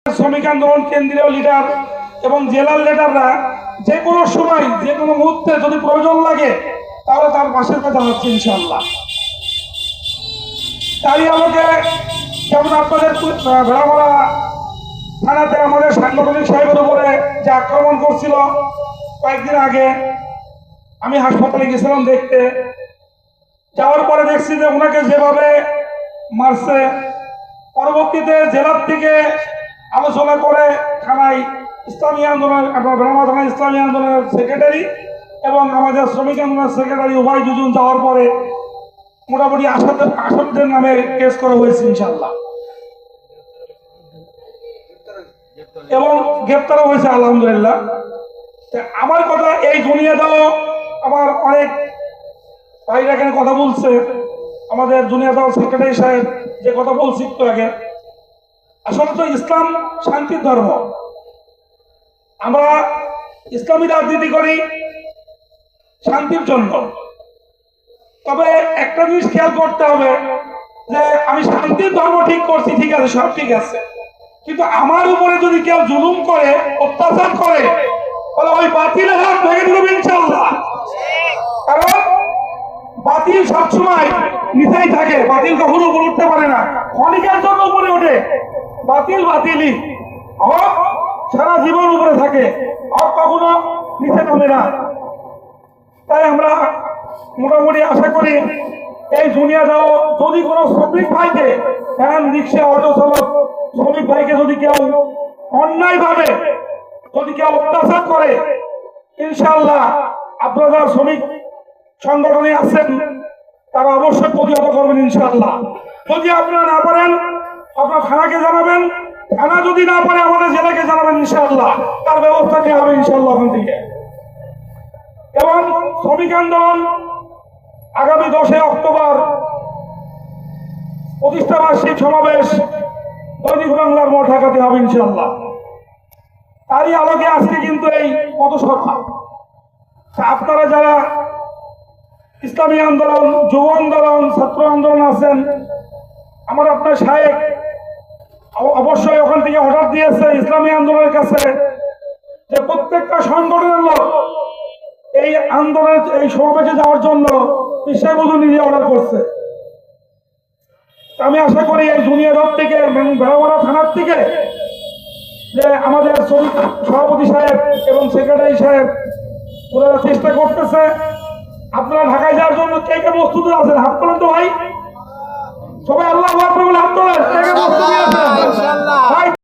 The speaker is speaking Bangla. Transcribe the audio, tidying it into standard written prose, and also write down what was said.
শ্রমিক আন্দোলন কেন্দ্রীয় লিডার এবং জেলার লিডাররা যে কোনো সময় যে কোনো মুহূর্তে যদি প্রয়োজন লাগে তাহলে তার পাশের কথা হচ্ছে ইনশাআল্লাহ। তাই আমাকে যেমন আপনাদের ভেড়ামারা থানাতে আমাদের সাংগঠনিক সাহেবের উপরে যে আক্রমণ করছিল কয়েকদিন আগে, আমি হাসপাতালে গেছিলাম দেখতে, যাওয়ার পরে দেখছি যে ওনাকে যেভাবে মারছে, পরবর্তীতে জেলার থেকে আলোচনা করে থানায় ইসলামী আন্দোলন আপনার ভেড়ামারা থানা ইসলামী আন্দোলনের সেক্রেটারি এবং আমাদের শ্রমিক আন্দোলনের সেক্রেটারি উভয় দুজন যাওয়ার পরে মোটামুটি আসামিদের নামে কেস করা হয়েছে ইনশাআল্লাহ, এবং গ্রেপ্তারও হয়েছে আলহামদুলিল্লাহ। আমার কথা এই দুনিয়াটাও আমার অনেক ভাইরা এখানে কথা বলছে, আমাদের দুনিয়াটাও সেক্রেটারি সাহেব যে কথা বলছি একটু আগে, আসলে তো ইসলাম শান্তির ধর্ম। আমরা ইসলামী রাজনীতি করি শান্তির জন্য, তবে একটা জিনিস খেয়াল করতে হবে যে আমি শান্তির ধর্ম ঠিক করছি, ঠিক আছে, সব ঠিক আছে, কিন্তু আমার উপরে যদি কেউ জুলুম করে অত্যাচার করে তাহলে ওই বাতিলের হাত ভেঙে দিবে ইনশাআল্লাহ। কারণ বাতিল সবসময় নিচেই থাকে, বাতিল কখনো উপরে উঠতে পারে না, ক্ষণিকের জন্য উপরে ওঠে। বাতিল বাতিলই, হক সারা জীবন উপরে থাকে, হক কখনো নিচে নামে না। তাই আমরা মোটামুটি আশা করি এই দুনিয়াটাও যদি কোনো শ্রমিক ভাইকে, ভ্যান রিক্সা অটো চালক শ্রমিক ভাইকে যদি কেউ অন্যায় ভাবে যদি কেউ অত্যাচার করে, ইনশাআল্লাহ আপনারা শ্রমিক সংগঠনে আছেন তারা অবশ্যই প্রতিহত করবেন ইনশাআল্লাহ। যদি আপনারা না পারেন আপনার থানাকে জানাবেন, থানা যদি না পারে আমাদের জেলাকে জানাবেন ইনশাআল্লাহ, তার ব্যবস্থা নেওয়া হবে ইনশাআল্লাহ ওখান থেকে। এবং শ্রমিক আন্দোলন আগামী 10 অক্টোবর প্রতিষ্ঠা বার্ষিক সমাবেশ দৈনিক বাংলার মোড় ঢাকাতে হবে ইনশাআল্লাহ। তারই আলোকে আজকে কিন্তু এই পথসভা। আপনারা যারা ইসলামী আন্দোলন, যুব আন্দোলন, ছাত্র আন্দোলন আছেন, আমার আপনার সাহেব অবশ্যই ওখান থেকে অর্ডার দিয়েছে ইসলামী আন্দোলনের কাছে যে প্রত্যেকটা সংগঠনের লোক এই আন্দোলনের এই সমাবেশে যাওয়ার জন্য বিষয় মতো নিজে অর্ডার করছে। আমি আশা করি এই দুনিয়া রোড থেকে ভেড়ামারা থানার থেকে যে আমাদের সভাপতি সাহেব এবং সেক্রেটারি সাহেব ওনারা চেষ্টা করতেছে। আপনারা ঢাকায় যাওয়ার জন্য কে কে প্রস্তুত আছেন হাত তোলেন তো ভাই, সবাই আল্লাহু আকবার বলে হাত তোলেন।